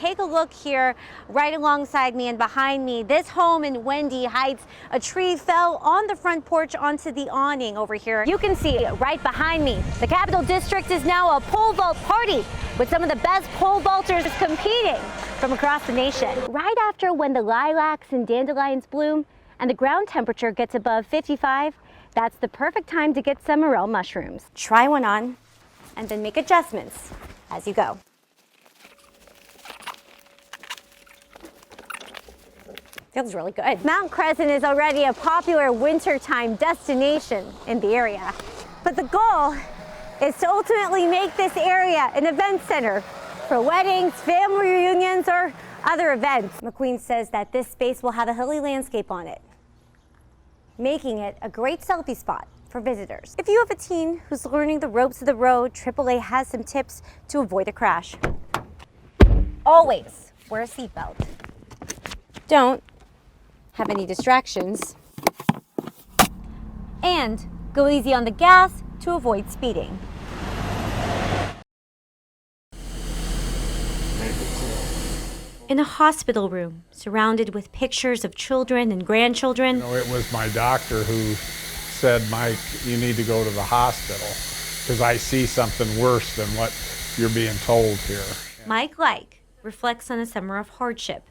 Take a look here right alongside me and behind me. This home in Wendy Heights, a tree fell on the front porch onto the awning over here. You can see right behind me. The Capital District is now a pole vault party with some of the best pole vaulters competing from across the nation. Right after when the lilacs and dandelions bloom and the ground temperature gets above 55, that's the perfect time to get some morel mushrooms. Try one on and then make adjustments as you go. Feels really good. Mount Crescent is already a popular wintertime destination in the area. But the goal is to ultimately make this area an event center for weddings, family reunions, or other events. McQueen says that this space will have a hilly landscape on it, making it a great selfie spot for visitors. If you have a teen who's learning the ropes of the road, AAA has some tips to avoid a crash. Always wear a seatbelt. Don't have any distractions, and go easy on the gas to avoid speeding. In a hospital room, surrounded with pictures of children and grandchildren. It was my doctor who said, Mike, you need to go to the hospital because I see something worse than what you're being told here. Mike Like reflects on a summer of hardship,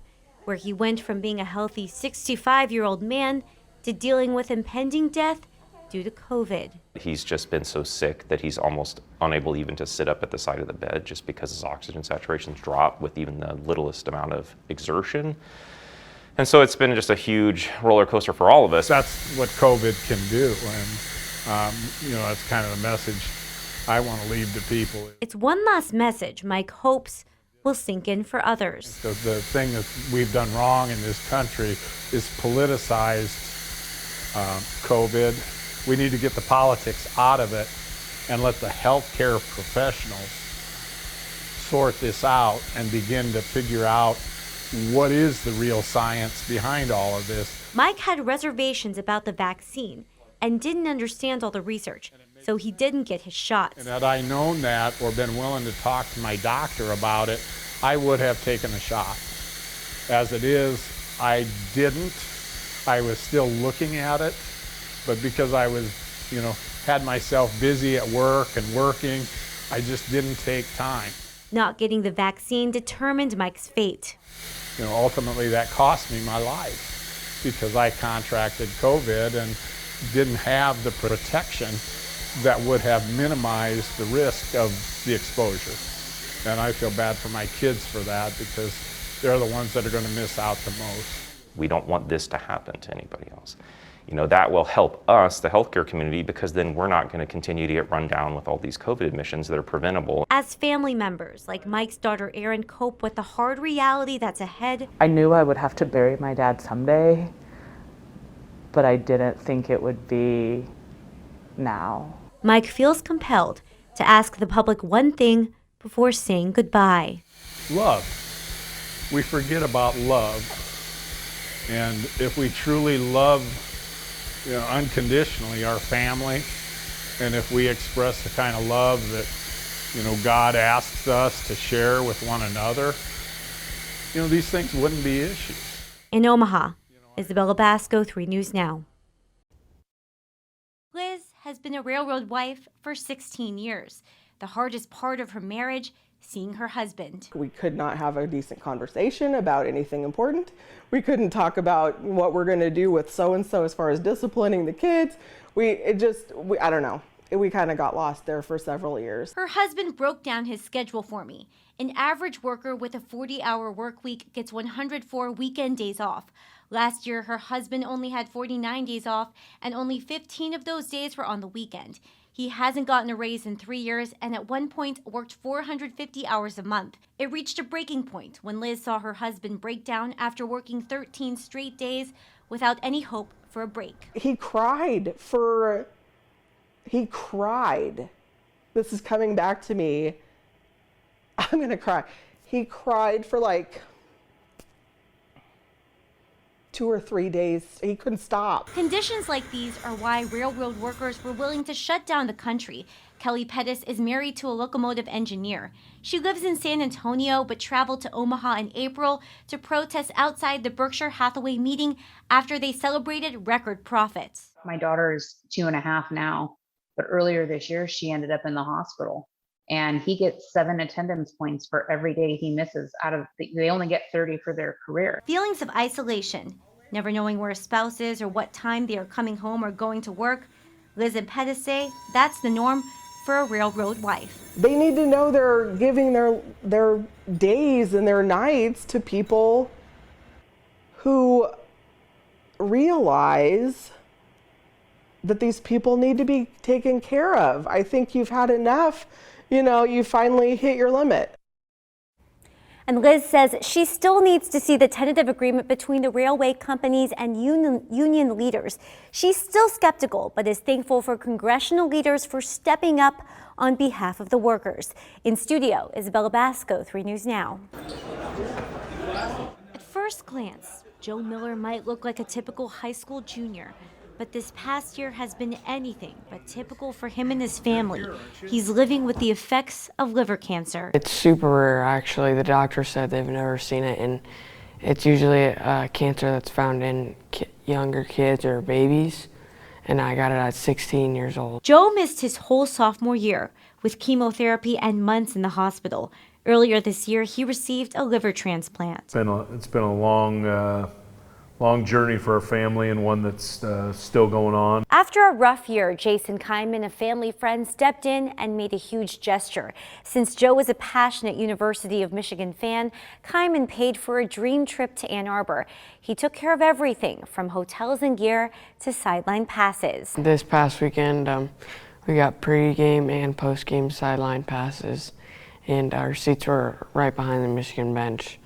where he went from being a healthy 65-year-old man to dealing with impending death due to COVID. He's just been so sick that he's almost unable even to sit up at the side of the bed just because his oxygen saturation's dropped with even the littlest amount of exertion. And so it's been just a huge roller coaster for all of us. That's what COVID can do, and that's kind of the message I want to leave to people. It's one last message Mike hopes will sink in for others. The thing that we've done wrong in this country is politicized COVID. We need to get the politics out of it and let the healthcare professionals sort this out and begin to figure out what is the real science behind all of this. Mike had reservations about the vaccine and didn't understand all the research, so he didn't get his shots. And had I known that or been willing to talk to my doctor about it, I would have taken a shot. As it is, I didn't. I was still looking at it, but because I was, had myself busy at work and working, I just didn't take time. Not getting the vaccine determined Mike's fate. Ultimately that cost me my life because I contracted COVID and didn't have the protection that would have minimized the risk of the exposure. And I feel bad for my kids for that because they're the ones that are going to miss out the most. We don't want this to happen to anybody else. That will help us, the healthcare community, because then we're not going to continue to get run down with all these COVID admissions that are preventable. As family members like Mike's daughter Erin cope with the hard reality that's ahead. I knew I would have to bury my dad someday, but I didn't think it would be now. Mike feels compelled to ask the public one thing before saying goodbye. Love. We forget about love. And if we truly love unconditionally our family, and if we express the kind of love that God asks us to share with one another, these things wouldn't be issues. In Omaha, Isabella Basco, 3 News Now. Liz has been a railroad wife for 16 years. The hardest part of her marriage, seeing her husband. We could not have a decent conversation about anything important. We couldn't talk about what we're going to do with so-and-so as far as disciplining the kids. I don't know. We kind of got lost there for several years. Her husband broke down his schedule for me. An average worker with a 40-hour work week gets 104 weekend days off. Last year, her husband only had 49 days off, and only 15 of those days were on the weekend. He hasn't gotten a raise in 3 years and at one point worked 450 hours a month. It reached a breaking point when Liz saw her husband break down after working 13 straight days without any hope for a break. He cried. This is coming back to me. I'm going to cry. He cried for like 2 or 3 days. He couldn't stop. Conditions like these are why railroad workers were willing to shut down the country. Kelly Pettis is married to a locomotive engineer. She lives in San Antonio but traveled to Omaha in April to protest outside the Berkshire Hathaway meeting after they celebrated record profits. My daughter is 2.5 now, but earlier this year she ended up in the hospital, and he gets 7 attendance points for every day he misses. They only get 30 for their career. Feelings of isolation, never knowing where a spouse is or what time they are coming home or going to work. Liz and Pettis say that's the norm for a railroad wife. They need to know they're giving their days and their nights to people who realize that these people need to be taken care of. I think you've had enough. You know, you finally hit your limit. And Liz says she still needs to see the tentative agreement between the railway companies and union leaders. She's still skeptical, but is thankful for congressional leaders for stepping up on behalf of the workers. In studio, Isabella Basco, 3 News Now. At first glance, Joe Miller might look like a typical high school junior, but this past year has been anything but typical for him and his family. He's living with the effects of liver cancer. It's super rare, actually. The doctor said they've never seen it, and it's usually a cancer that's found in younger kids or babies, and I got it at 16 years old. Joe missed his whole sophomore year with chemotherapy and months in the hospital. Earlier this year, he received a liver transplant. It's been a long journey for our family, and one that's still going on. After a rough year, Jason Kyman, a family friend, stepped in and made a huge gesture. Since Joe was a passionate University of Michigan fan, Kyman paid for a dream trip to Ann Arbor. He took care of everything from hotels and gear to sideline passes. This past weekend, we got pre-game and post-game sideline passes, and our seats were right behind the Michigan bench,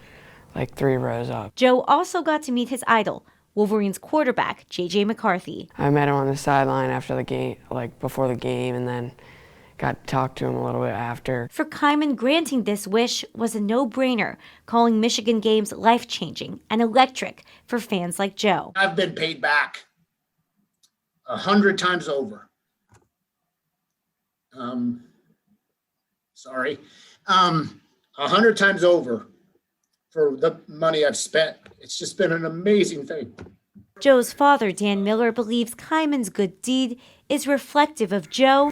like 3 rows up. Joe also got to meet his idol, Wolverines quarterback J.J. McCarthy. I met him on the sideline after the game, like before the game, and then got to talk to him a little bit after. For Kyman, granting this wish was a no-brainer, calling Michigan games life-changing and electric for fans like Joe. I've been paid back 100 times over. 100 times over for the money I've spent. It's just been an amazing thing. Joe's father, Dan Miller, believes Kyman's good deed is reflective of Joe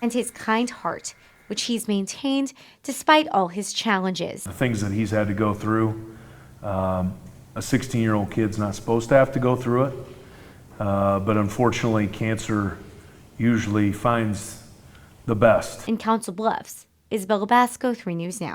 and his kind heart, which he's maintained despite all his challenges. The things that he's had to go through, a 16-year-old kid's not supposed to have to go through it, but unfortunately cancer usually finds the best. In Council Bluffs, Isabella Basco, 3 News Now.